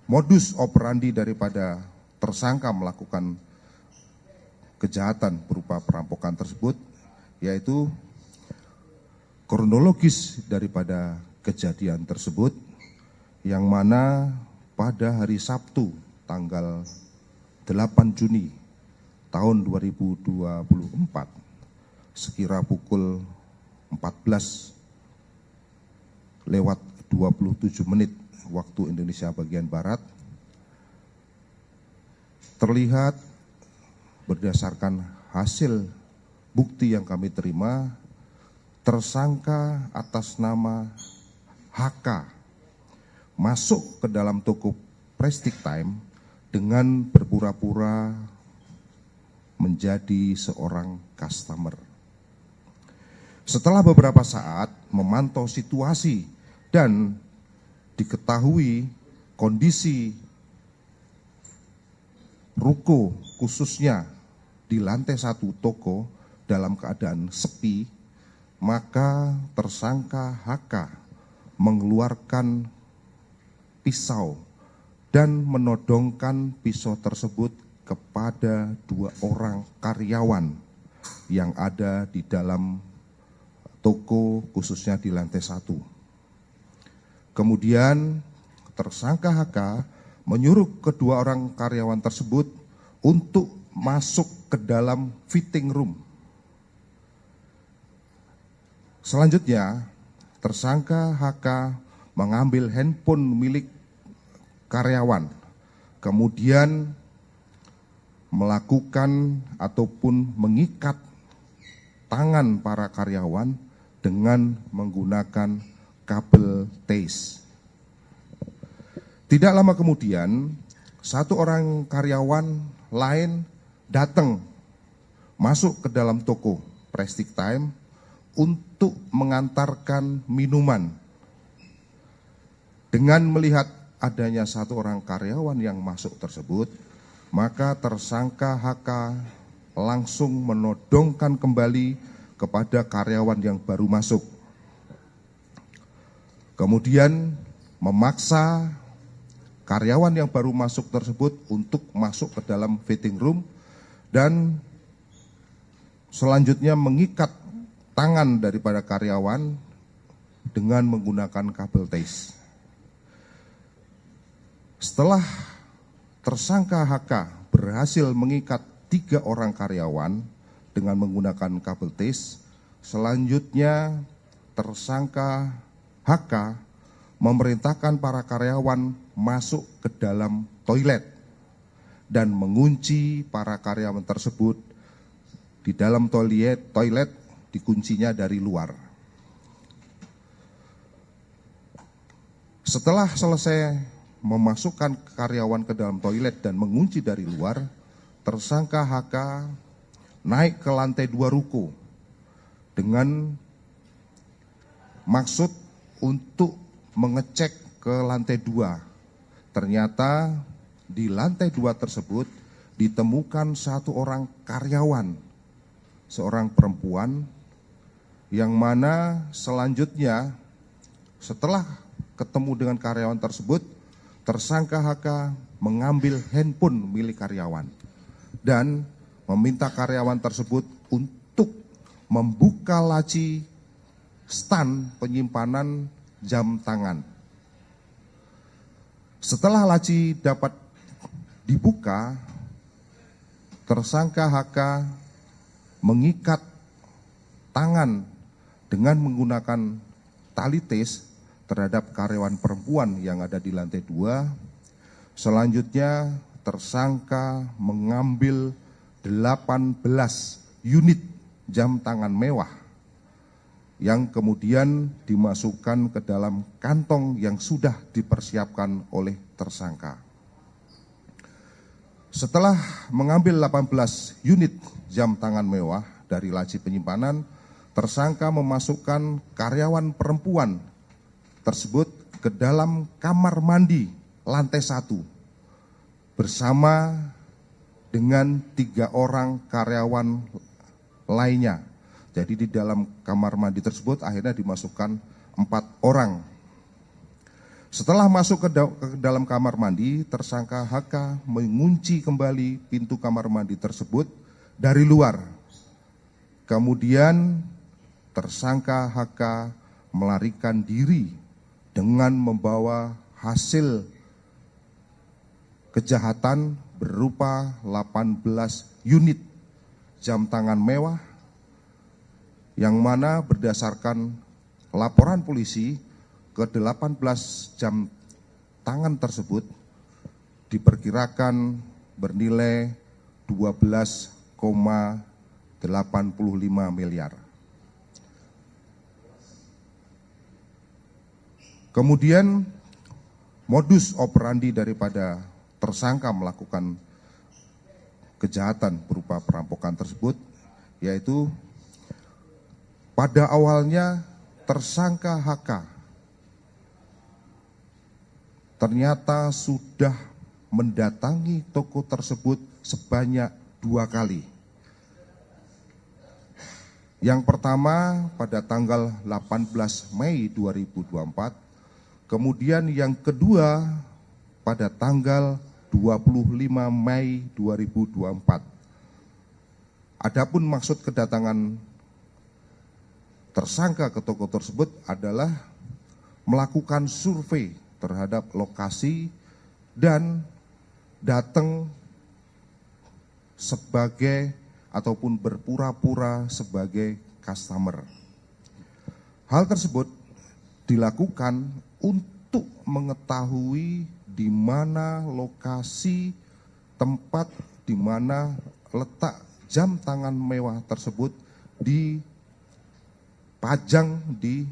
modus operandi daripada tersangka melakukan kejahatan berupa perampokan tersebut, yaitu kronologis daripada kejadian tersebut, yang mana pada hari Sabtu tanggal 8 Juni tahun 2024 sekira pukul 14:27 waktu Indonesia bagian Barat, terlihat berdasarkan hasil bukti yang kami terima, tersangka atas nama HK masuk ke dalam toko Prestige Time dengan berpura-pura menjadi seorang customer. Setelah beberapa saat memantau situasi dan diketahui kondisi ruko khususnya di lantai 1 toko dalam keadaan sepi, maka tersangka HK mengeluarkan pisau dan menodongkan pisau tersebut kepada 2 orang karyawan yang ada di dalam toko khususnya di lantai 1. Kemudian tersangka HK menyuruh kedua orang karyawan tersebut untuk masuk ke dalam fitting room. Selanjutnya, tersangka HK mengambil handphone milik karyawan, kemudian melakukan ataupun mengikat tangan para karyawan dengan menggunakan kabel TASE. Tidak lama kemudian, 1 orang karyawan lain datang masuk ke dalam toko Prestige Time untuk mengantarkan minuman. Dengan melihat adanya 1 orang karyawan yang masuk tersebut, maka tersangka HK langsung menodongkan kembali kepada karyawan yang baru masuk. Kemudian memaksa karyawan yang baru masuk tersebut untuk masuk ke dalam fitting room dan selanjutnya mengikat tangan daripada karyawan dengan menggunakan kabel TASE. Setelah tersangka HK berhasil mengikat 3 orang karyawan dengan menggunakan kabel TASE, selanjutnya tersangka HK memerintahkan para karyawan masuk ke dalam toilet dan mengunci para karyawan tersebut di dalam toilet dikuncinya dari luar. Setelah selesai memasukkan karyawan ke dalam toilet dan mengunci dari luar, tersangka HK naik ke lantai 2 ruko dengan maksud untuk mengecek ke lantai 2. Ternyata di lantai 2 tersebut ditemukan 1 orang karyawan, seorang perempuan, yang mana selanjutnya setelah ketemu dengan karyawan tersebut, tersangka HK mengambil handphone milik karyawan dan meminta karyawan tersebut untuk membuka laci stand penyimpanan jam tangan. Setelah laci dapat dibuka, tersangka HK mengikat tangan dengan menggunakan tali TASE terhadap karyawan perempuan yang ada di lantai 2. Selanjutnya tersangka mengambil 18 unit jam tangan mewah yang kemudian dimasukkan ke dalam kantong yang sudah dipersiapkan oleh tersangka. Setelah mengambil 18 unit jam tangan mewah dari laci penyimpanan, tersangka memasukkan karyawan perempuan tersebut ke dalam kamar mandi lantai 1 bersama dengan 3 orang karyawan lainnya. Jadi di dalam kamar mandi tersebut akhirnya dimasukkan 4 orang. Setelah masuk ke dalam kamar mandi, tersangka HK mengunci kembali pintu kamar mandi tersebut dari luar. Kemudian tersangka HK melarikan diri dengan membawa hasil kejahatan berupa 18 unit jam tangan mewah, yang mana berdasarkan laporan polisi, ke-18 jam tangan tersebut diperkirakan bernilai 12,85 miliar. Kemudian modus operandi daripada tersangka melakukan kejahatan berupa perampokan tersebut, yaitu pada awalnya tersangka HK ternyata sudah mendatangi toko tersebut sebanyak 2 kali. Yang pertama pada tanggal 18 Mei 2024, kemudian yang kedua pada tanggal 25 Mei 2024. Adapun maksud kedatangan tersangka ke toko tersebut adalah melakukan survei terhadap lokasi dan datang sebagai ataupun berpura-pura sebagai customer. Hal tersebut dilakukan untuk mengetahui di mana lokasi tempat di mana letak jam tangan mewah tersebut dipajang di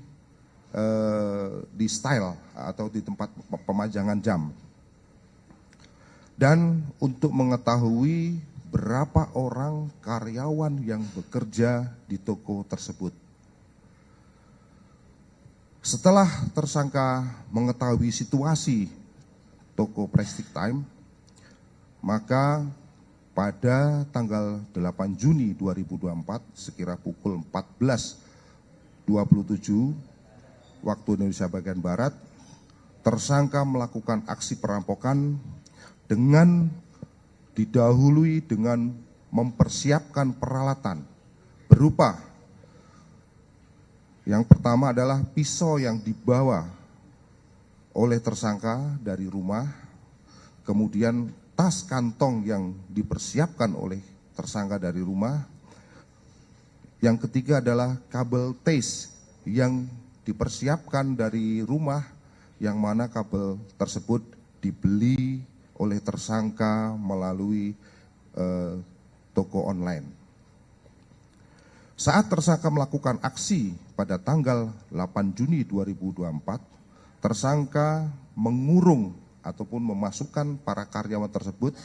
style atau di tempat pemajangan jam, dan untuk mengetahui berapa orang karyawan yang bekerja di toko tersebut. Setelah tersangka mengetahui situasi toko Prestige Time, maka pada tanggal 8 Juni 2024 sekira pukul 14.27 waktu Indonesia bagian Barat, tersangka melakukan aksi perampokan dengan didahului dengan mempersiapkan peralatan berupa yang pertama adalah pisau yang dibawa oleh tersangka dari rumah, kemudian tas kantong yang dipersiapkan oleh tersangka dari rumah, yang ketiga adalah kabel TASE yang dipersiapkan dari rumah, yang mana kabel tersebut dibeli oleh tersangka melalui toko online. Saat tersangka melakukan aksi pada tanggal 8 Juni 2024, tersangka mengurung ataupun memasukkan para karyawan tersebut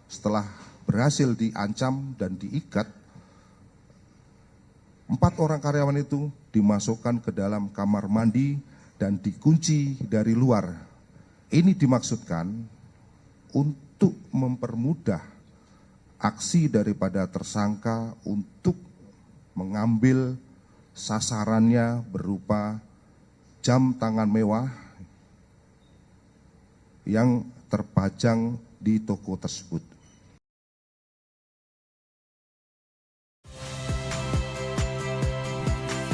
setelah berhasil diancam dan diikat. 4 orang karyawan itu dimasukkan ke dalam kamar mandi dan dikunci dari luar. Ini dimaksudkan untuk mempermudah aksi daripada tersangka untuk mengambil sasarannya berupa jam tangan mewah yang terpajang di toko tersebut.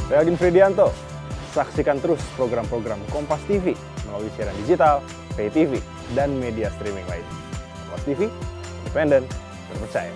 Saya Agin Fridianto, saksikan terus program-program Kompas TV melalui siaran digital, pay TV, dan media streaming lain. Kompas TV, independen, terpercaya.